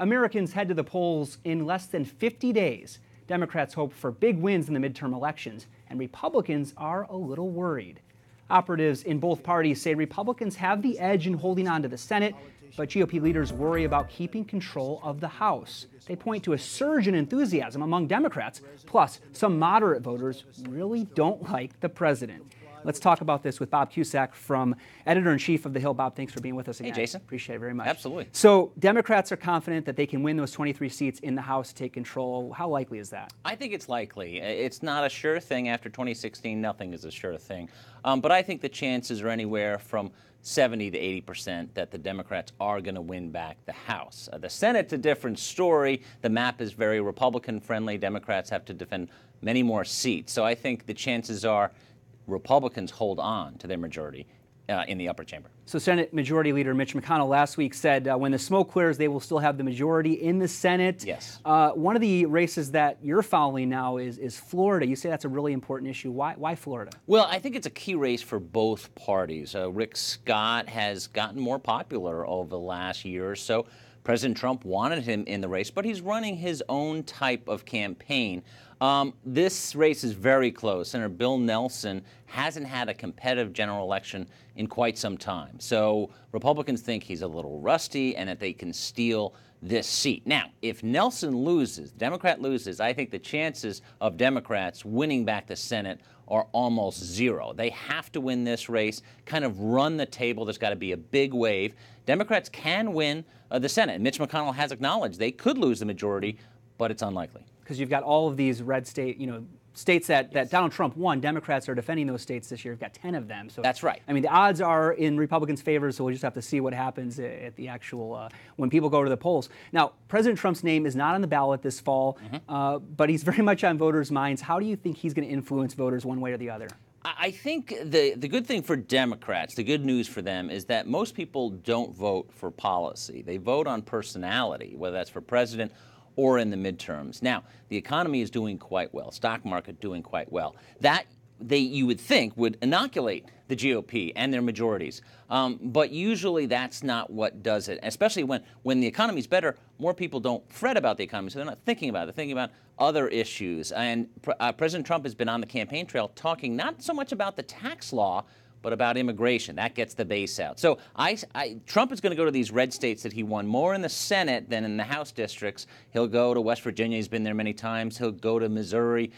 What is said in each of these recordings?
Americans head to the polls in less than 50 days. Democrats hope for big wins in the midterm elections, and Republicans are a little worried. Operatives in both parties say Republicans have the edge in holding on to the Senate, but GOP leaders worry about keeping control of the House. They point to a surge in enthusiasm among Democrats, plus some moderate voters really don't like the president. Let's talk about this with Bob Cusack, from editor-in-chief of The Hill. Bob, thanks for being with us again. Hey, Jason. Appreciate it very much. Absolutely. So Democrats are confident that they can win those 23 seats in the House to take control. How likely is that? I think it's likely. It's not a sure thing. After 2016, nothing is a sure thing. But I think the chances are anywhere from 70 to 80% that the Democrats are going to win back the House. The Senate's a different story. The map is very Republican-friendly. Democrats have to defend many more seats. So I think the chances are Republicans hold on to their majority in the upper chamber. So Senate Majority Leader Mitch McConnell last week said when the smoke clears, they will still have the majority in the Senate. Yes. One of the races that you're following now is Florida. You say that's a really important issue. Why Florida? Well, I think it's a key race for both parties. Rick Scott has gotten more popular over the last year or so. President Trump wanted him in the race, but he's running his own type of campaign. This race is very close. Senator Bill Nelson hasn't had a competitive general election in quite some time. So Republicans think he's a little rusty and that they can steal this seat. Now, if Nelson loses, Democrat loses, I think the chances of Democrats winning back the Senate are almost zero. They have to win this race, kind of run the table. There's got to be a big wave. Democrats can win the Senate. Mitch McConnell has acknowledged they could lose the majority, but it's unlikely. Because you've got all of these red states that Donald Trump won. Democrats are defending those states this year. You've got 10 of them. So that's right. I mean, the odds are in Republicans' favor, so we'll just have to see what happens at the actual, when people go to the polls. Now, President Trump's name is not on the ballot this fall, but he's very much on voters' minds. How do you think he's going to influence voters one way or the other? I think the good thing for Democrats, the good news for them, is that most people don't vote for policy. They vote on personality, whether that's for president or in the midterms. Now, the economy is doing quite well, stock market doing quite well. That you would think would inoculate the GOP and their majorities. But usually that's not what does it, especially when the economy's better. More people don't fret about the economy, so they're not thinking about it. They're thinking about other issues. And President Trump has been on the campaign trail talking not so much about the tax law, but about immigration. That gets the base out. So Trump is going to go to these red states that he won more in the Senate than in the House districts. He'll go to West Virginia. He's been there many times. He'll go to Missouri.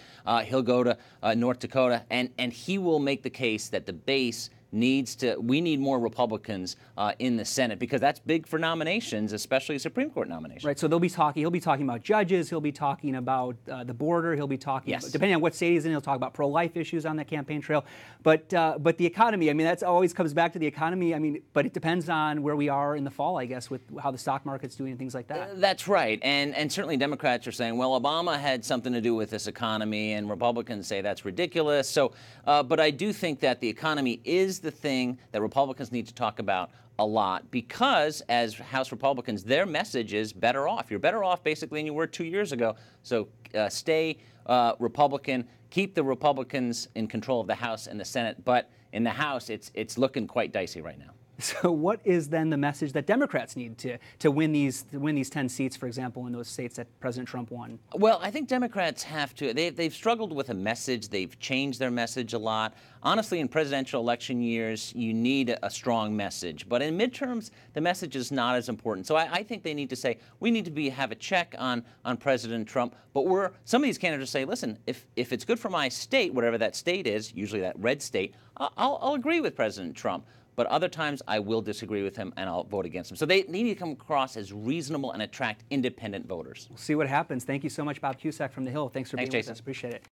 He'll go to North Dakota. And he will make the case that the base we need more Republicans in the Senate, because that's big for nominations, especially Supreme Court nominations. Right. So he'll be talking about judges. He'll be talking about the border. He'll be talking, yes, depending on what state he's in, he'll talk about pro-life issues on that campaign trail. But the economy, I mean, that's always comes back to the economy. I mean, but it depends on where we are in the fall, I guess, with how the stock market's doing and things like that. That's right. And certainly Democrats are saying, well, Obama had something to do with this economy, and Republicans say that's ridiculous. So, but I do think that the economy is the thing that Republicans need to talk about a lot, because as House Republicans, their message is better off. You're better off basically than you were 2 years ago. So stay Republican, keep the Republicans in control of the House and the Senate. But in the House, it's looking quite dicey right now. So what is then the message that Democrats need to win these 10 seats, for example, in those states that President Trump won? Well, I think Democrats have to. They've struggled with a message. They've changed their message a lot. Honestly, in presidential election years, you need a strong message. But in midterms, the message is not as important. So I think they need to say, we need to have a check on President Trump. But some of these candidates say, listen, if it's good for my state, whatever that state is, usually that red state, I'll agree with President Trump. But other times I will disagree with him and I'll vote against him. So they need to come across as reasonable and attract independent voters. We'll see what happens. Thank you so much, Bob Cusack from The Hill. Thanks for being with Jason. us. Appreciate it.